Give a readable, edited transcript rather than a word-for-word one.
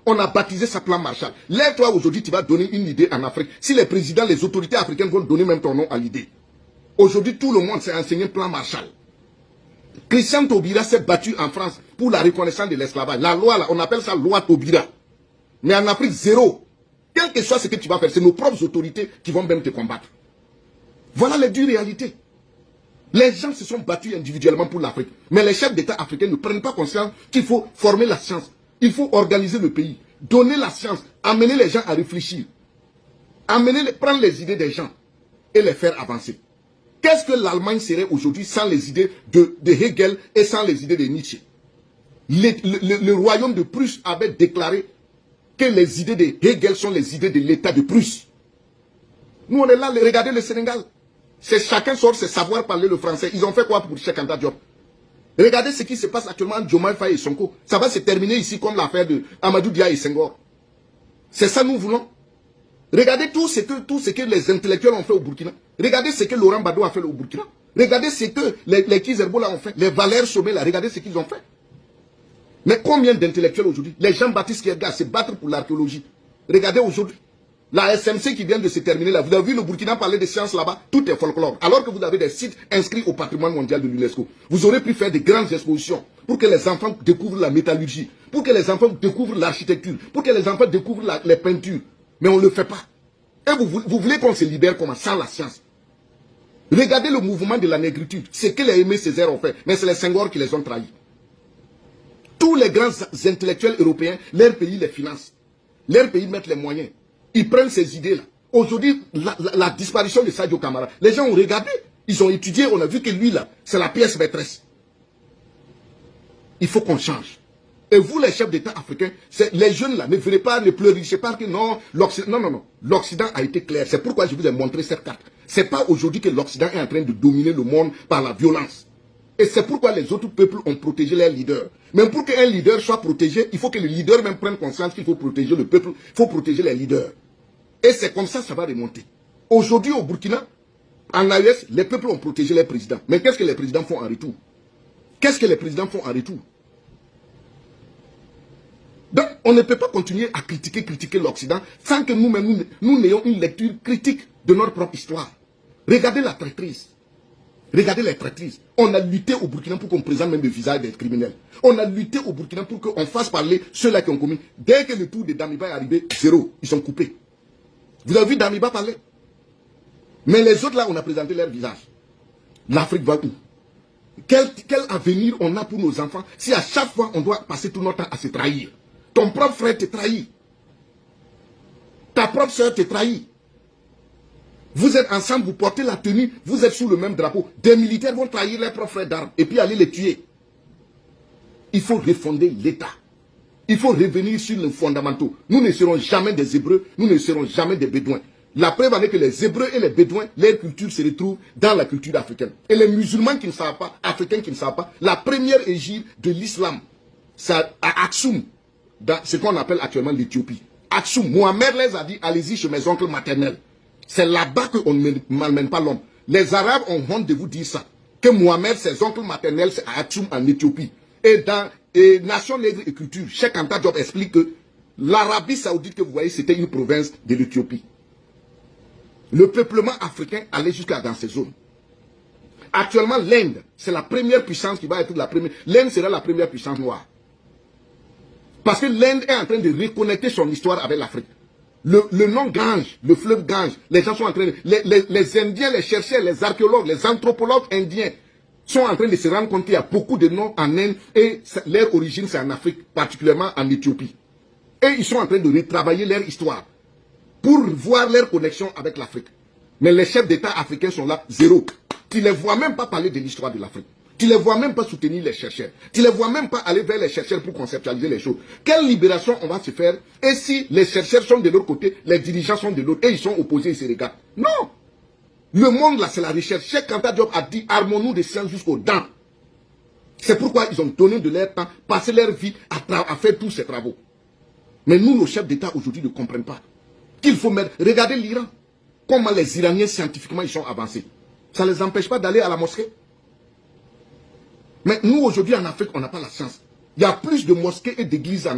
On a baptisé ça plan Marshall. Lève-toi aujourd'hui, tu vas donner une idée en Afrique. Si les présidents, les autorités africaines vont donner même ton nom à l'idée. Aujourd'hui, tout le monde s'est enseigné plan Marshall. Christian Taubira s'est battu en France pour la reconnaissance de l'esclavage. La loi, là, on appelle ça loi Taubira. Mais en Afrique, zéro. Quel que soit ce que tu vas faire, c'est nos propres autorités qui vont même te combattre. Voilà les dures réalités. Les gens se sont battus individuellement pour l'Afrique. Mais les chefs d'État africains ne prennent pas conscience qu'il faut former la science. Il faut organiser le pays. Donner la science. Amener les gens à réfléchir. Prendre les idées des gens et les faire avancer. Qu'est-ce que l'Allemagne serait aujourd'hui sans les idées de Hegel et sans les idées de Nietzsche? Le royaume de Prusse avait déclaré que les idées de Hegel sont les idées de l'État de Prusse. Nous, on est là, regardez le Sénégal. Chacun sort ses savoirs parler le français. Ils ont fait quoi pour Cheikh Anta Diop? Regardez ce qui se passe actuellement entre Diomaye Faye et Sonko. Ça va se terminer ici comme l'affaire de Amadou Dia et Senghor. C'est ça nous voulons. Regardez tout ce que les intellectuels ont fait au Burkina. Regardez ce que Laurent Gbagbo a fait au Burkina. Regardez ce que les Kizerbo là ont fait. Les Valères Sommet là, regardez ce qu'ils ont fait. Mais combien d'intellectuels aujourd'hui? Les Jean-Baptiste Kierga se battre pour l'archéologie. Regardez aujourd'hui. La SMC qui vient de se terminer là. Vous avez vu le Burkina parler de sciences là-bas? Tout est folklore. Alors que vous avez des sites inscrits au patrimoine mondial de l'UNESCO. Vous aurez pu faire de grandes expositions pour que les enfants découvrent la métallurgie, pour que les enfants découvrent l'architecture, pour que les enfants découvrent les peintures. Mais on ne le fait pas. Et vous voulez qu'on se libère comment? Sans la science. Regardez le mouvement de la négritude. C'est que les Aimé Césaire ont fait. Mais c'est les Senghor qui les ont trahis. Tous les grands intellectuels européens, leur pays les finance. Leur pays mettent les moyens. Ils prennent ces idées-là. Aujourd'hui, la disparition de Sadio Camara, les gens ont regardé. Ils ont étudié. On a vu que lui, là, c'est la pièce maîtresse. Il faut qu'on change. Et vous, les chefs d'État africains, les jeunes là, ne venez pas, ne pleurichez pas que non, l'Occident. Non, non, non. L'Occident a été clair. C'est pourquoi je vous ai montré cette carte. C'est pas aujourd'hui que l'Occident est en train de dominer le monde par la violence. Et c'est pourquoi les autres peuples ont protégé leurs leaders. Même pour qu'un leader soit protégé, il faut que le leader même prenne conscience qu'il faut protéger le peuple, il faut protéger les leaders. Et c'est comme ça va remonter. Aujourd'hui, au Burkina, en AES, les peuples ont protégé les présidents. Mais qu'est-ce que les présidents font en retour? Qu'est-ce que les présidents font en retour? Donc, on ne peut pas continuer à critiquer l'Occident sans que nous-mêmes, nous n'ayons une lecture critique de notre propre histoire. Regardez la traîtrise. Regardez les traîtrises. On a lutté au Burkina pour qu'on présente même le visage des criminels. On a lutté au Burkina pour qu'on fasse parler ceux-là qui ont commis. Dès que le tour de Damiba est arrivé, zéro. Ils sont coupés. Vous avez vu Damiba parler? Mais les autres là, on a présenté leur visage. L'Afrique va où? Quel avenir on a pour nos enfants si à chaque fois on doit passer tout notre temps à se trahir? Ton propre frère te trahit. Ta propre soeur te trahit. Vous êtes ensemble, vous portez la tenue, vous êtes sous le même drapeau. Des militaires vont trahir leurs propres frères d'armes et puis aller les tuer. Il faut refonder l'État. Il faut revenir sur les fondamentaux. Nous ne serons jamais des Hébreux, nous ne serons jamais des Bédouins. La preuve en est que les Hébreux et les Bédouins, leur culture se retrouve dans la culture africaine. Et les musulmans qui ne savent pas, africains qui ne savent pas, la première égide de l'islam, c'est à Aksum, dans ce qu'on appelle actuellement l'Éthiopie. Aksum, Mohamed les a dit, allez-y chez mes oncles maternels. C'est là-bas qu'on ne malmène pas l'homme. Les Arabes ont honte de vous dire ça. Que Mohamed, ses oncles maternels, c'est à Aksum en Éthiopie. Et dans Nation Nègre et Culture, Cheikh Anta Diop explique que l'Arabie Saoudite que vous voyez, c'était une province de l'Éthiopie. Le peuplement africain allait jusqu'à dans ces zones. Actuellement, l'Inde, c'est la première puissance qui va être la première. L'Inde sera la première puissance noire. Parce que l'Inde est en train de reconnecter son histoire avec l'Afrique. Le nom Gange, le fleuve Gange, les gens sont en train de... Les Indiens, les chercheurs, les archéologues, les anthropologues indiens sont en train de se rendre compte qu'il y a beaucoup de noms en Inde et leur origine c'est en Afrique, particulièrement en Éthiopie. Et ils sont en train de retravailler leur histoire pour voir leur connexion avec l'Afrique. Mais les chefs d'État africains sont là, zéro. Tu ne les vois même pas parler de l'histoire de l'Afrique. Tu ne les vois même pas soutenir les chercheurs. Tu ne les vois même pas aller vers les chercheurs pour conceptualiser les choses. Quelle libération on va se faire? Et si les chercheurs sont de l'autre côté, les dirigeants sont de l'autre, et ils sont opposés, ils se regardent. Non! Le monde là, c'est la recherche. Cheikh Anta Diop a dit, armons-nous de sciences jusqu'aux dents. C'est pourquoi ils ont donné de leur temps, passé leur vie à faire tous ces travaux. Mais nous, nos chefs d'État aujourd'hui ne comprennent pas qu'il faut mettre... Regardez l'Iran. Comment les Iraniens scientifiquement ils sont avancés. Ça ne les empêche pas d'aller à la mosquée. Mais nous, aujourd'hui, en Afrique, on n'a pas la science. Il y a plus de mosquées et d'églises en